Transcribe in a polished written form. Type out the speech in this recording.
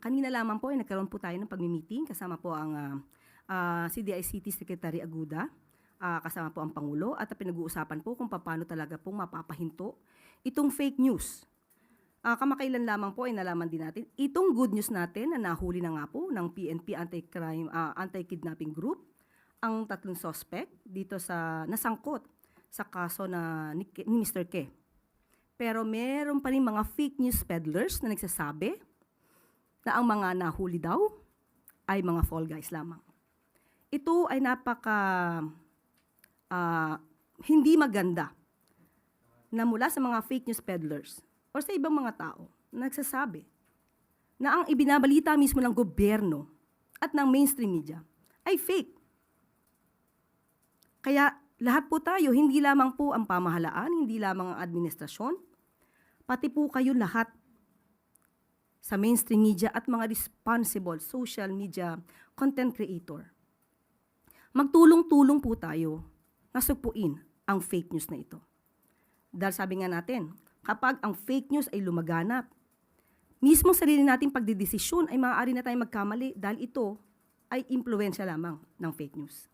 Kanina lamang po ay nagkaroon po tayo ng pagmi-meeting kasama po ang CDI-CT Secretary Aguda, kasama po ang Pangulo at pinag-uusapan po kung paano talaga pong mapapahinto itong fake news. Kamakailan lamang po ay nalaman din natin itong good news natin na nahuli na nga po ng PNP Anti-Kidnapping Group ang 3 suspect dito sa nasangkot sa kaso ni Mr. K. Pero meron pa rin mga fake news peddlers na nagsasabi na ang mga nahuli daw ay mga fall guys lamang. Ito ay hindi maganda na mula sa mga fake news peddlers o sa ibang mga tao na nagsasabi na ang ibinabalita mismo ng gobyerno at ng mainstream media ay fake. Kaya lahat po tayo, hindi lamang po ang pamahalaan, hindi lamang ang administrasyon, pati po kayo lahat sa mainstream media at mga responsible social media content creator. Magtulong-tulong po tayo na sugpuin ang fake news na ito. Dahil sabi nga natin, kapag ang fake news ay lumaganap, mismo sarili nating pagdidesisyon ay maaari na tayong magkamali dahil ito ay impluwensya lamang ng fake news.